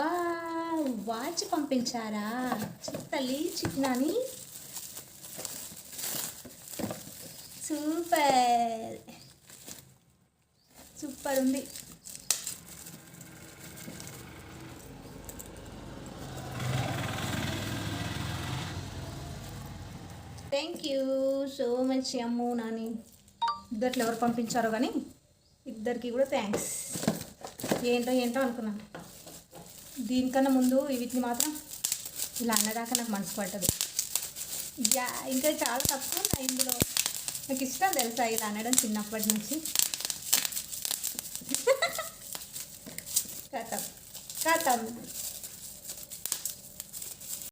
వా వాచ్ పంపించారా తల్లి చిన్నాని. సూపర్ సూపర్ ఉంది. థ్యాంక్ యూ సో మచ్ అమ్ము నాని. ఇద్దట్లో ఎవరు పంపించారో కానీ ఇద్దరికి కూడా థ్యాంక్స్. ఏంటో ఏంటో అనుకున్నాను. దీనికన్నా ముందు వీటిని మాత్రం ఇలా అన్నదాకా నాకు మనసు పట్టదు. ఇంకా చాలా తక్కువ ఉన్నాయి ఇందులో. నాకు ఇష్టం తెలుసా ఇలా అనడం చిన్నప్పటి నుంచి. కథం కథం